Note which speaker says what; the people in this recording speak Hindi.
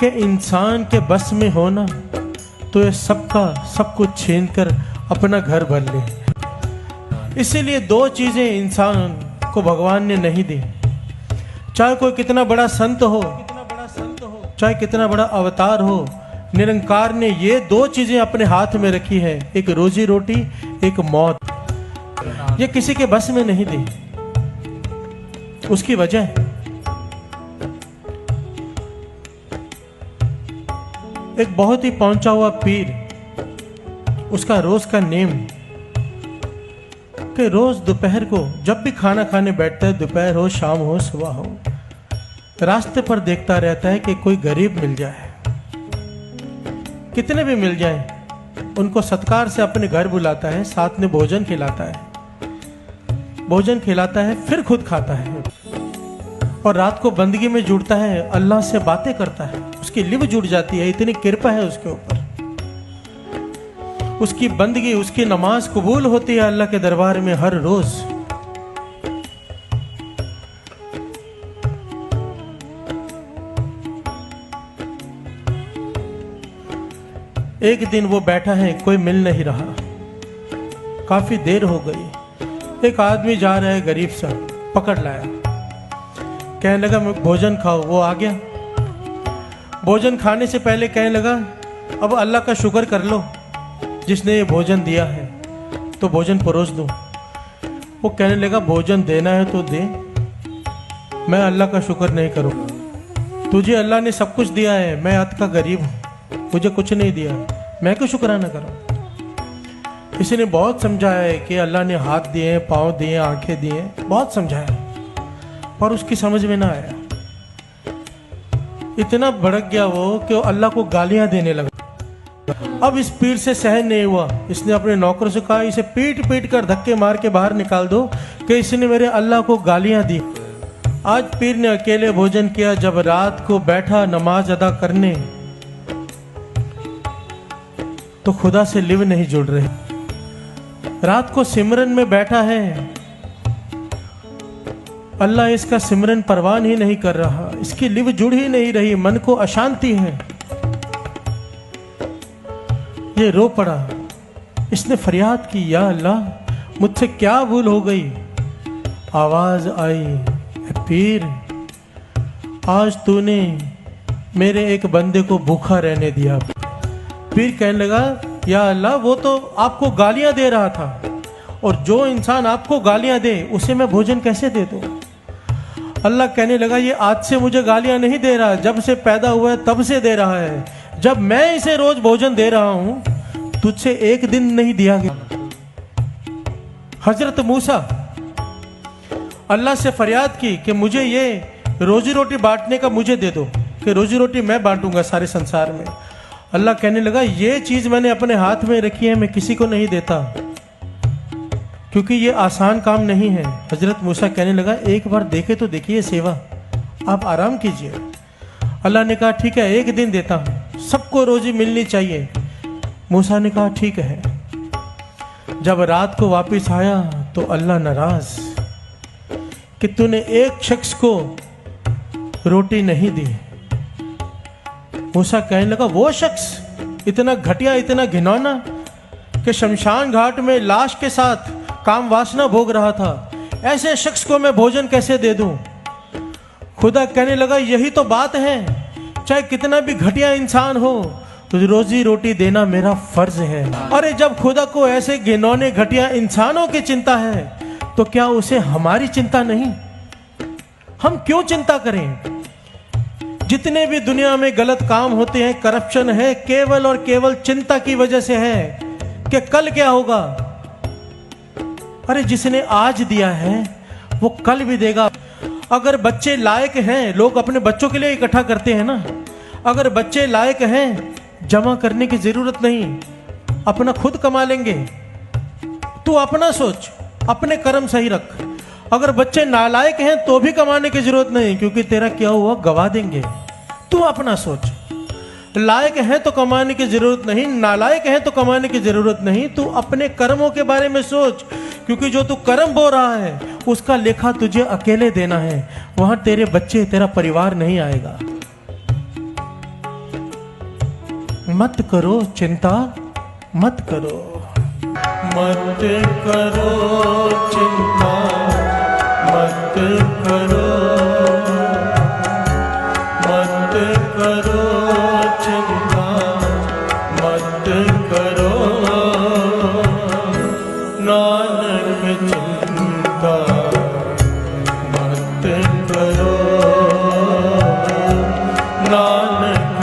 Speaker 1: कि इंसान के बस में होना तो ये सबका सब कुछ छीन कर अपना घर भर ले। इसीलिए दो चीजें इंसान को भगवान ने नहीं दी, चाहे कोई कितना बड़ा संत हो, चाहे कितना बड़ा अवतार हो, निरंकार ने ये दो चीजें अपने हाथ में रखी है, एक रोजी रोटी, एक मौत। ये किसी के बस में नहीं दी। उसकी वजह एक बहुत ही पहुंचा हुआ पीर, उसका रोज का नेम कि रोज दोपहर को जब भी खाना खाने बैठता है, दोपहर हो, शाम हो, सुबह हो, रास्ते पर देखता रहता है कि कोई गरीब मिल जाए, कितने भी मिल जाए, उनको सत्कार से अपने घर बुलाता है, साथ में भोजन खिलाता है, भोजन खिलाता है, फिर खुद खाता है और रात को बंदगी में जुड़ता है, अल्लाह से बातें करता है, उसकी लिव जुड़ जाती है, इतनी कृपा है उसके ऊपर। उसकी बंदगी, उसकी नमाज कबूल होती है अल्लाह के दरबार में हर रोज। एक दिन वो बैठा है, कोई मिल नहीं रहा, काफी देर हो गई। एक आदमी जा रहा है गरीब सा, पकड़ लाया, कहने लगा मैं भोजन खाओ। वो आ गया, भोजन खाने से पहले कहने लगा अब अल्लाह का शुक्र कर लो जिसने ये भोजन दिया है, तो भोजन परोस दूं। वो कहने लगा भोजन देना है तो दे, मैं अल्लाह का शुक्र नहीं करूँगा। तुझे अल्लाह ने सब कुछ दिया है, मैं अत का गरीब हूँ, मुझे कुछ नहीं दिया, मैं क्यों शुक्राना करूँ। किसी ने बहुत समझाया है कि अल्लाह ने हाथ दिए, पाँव दिए, आंखें दिए, बहुत समझाया, पर उसकी समझ में ना आया। इतना भड़क गया वो कि वो अल्लाह को गालियां देने लगा। अब इस पीर से सहन नहीं हुआ, इसने अपने नौकर से कहा इसे पीट पीट कर धक्के मार के बाहर निकाल दो कि इसने मेरे अल्लाह को गालियां दी। आज पीर ने अकेले भोजन किया, जब रात को बैठा नमाज अदा करने तो खुदा से लिव नहीं जुड़ रहे। रात को सिमरन में बैठा है, अल्लाह इसका सिमरन परवान ही नहीं कर रहा, इसकी लिव जुड़ ही नहीं रही, मन को अशांति है। ये रो पड़ा, इसने फरियाद की या अल्लाह मुझसे क्या भूल हो गई। आवाज आई, पीर आज तूने मेरे एक बंदे को भूखा रहने दिया। पीर कहने लगा या अल्लाह वो तो आपको गालियां दे रहा था, और जो इंसान आपको गालियां दे उसे मैं भोजन कैसे दे दूं। अल्लाह कहने लगा ये आज से मुझे गालियां नहीं दे रहा, जब से पैदा हुआ है तब से दे रहा है। जब मैं इसे रोज भोजन दे रहा हूं, तुझसे एक दिन नहीं दिया गया। हजरत मूसा अल्लाह से फरियाद की कि मुझे ये रोजी रोटी बांटने का मुझे दे दो, कि रोजी रोटी मैं बांटूंगा सारे संसार में। अल्लाह कहने लगा ये चीज मैंने अपने हाथ में रखी है, मैं किसी को नहीं देता, क्योंकि ये आसान काम नहीं है। हजरत मूसा कहने लगा एक बार देखे तो देखिए सेवा, आप आराम कीजिए। अल्लाह ने कहा ठीक है एक दिन देता हूं, सबको रोजी मिलनी चाहिए। मूसा ने कहा ठीक है। जब रात को वापस आया तो अल्लाह नाराज कि तूने एक शख्स को रोटी नहीं दी। मूसा कहने लगा वो शख्स इतना घटिया, इतना घिनौना कि शमशान घाट में लाश के साथ काम वासना भोग रहा था, ऐसे शख्स को मैं भोजन कैसे दे दूं। खुदा कहने लगा यही तो बात है, चाहे कितना भी घटिया इंसान हो तो रोजी रोटी देना मेरा फर्ज है। अरे जब खुदा को ऐसे घिनौने घटिया इंसानों की चिंता है तो क्या उसे हमारी चिंता नहीं। हम क्यों चिंता करें। जितने भी दुनिया में गलत काम होते हैं, करप्शन है, केवल और केवल चिंता की वजह से है कि कल क्या होगा। अरे जिसने आज दिया है वो कल भी देगा। अगर बच्चे लायक हैं, लोग अपने बच्चों के लिए इकट्ठा करते हैं ना, अगर बच्चे लायक हैं जमा करने की जरूरत नहीं, अपना खुद कमा लेंगे। तू अपना सोच, अपने कर्म सही रख। अगर बच्चे नालायक हैं तो भी कमाने की जरूरत नहीं, क्योंकि तेरा क्या हुआ गवा देंगे। तू अपना सोच, लायक है तो कमाने की जरूरत नहीं, नालायक है तो कमाने की जरूरत नहीं। तू अपने कर्मों के बारे में सोच, क्योंकि जो तू कर्म बो रहा है उसका लेखा तुझे अकेले देना है। वहां तेरे बच्चे, तेरा परिवार नहीं आएगा। मत करो चिंता मत करो, मत करो चिंता मत करो, मत करो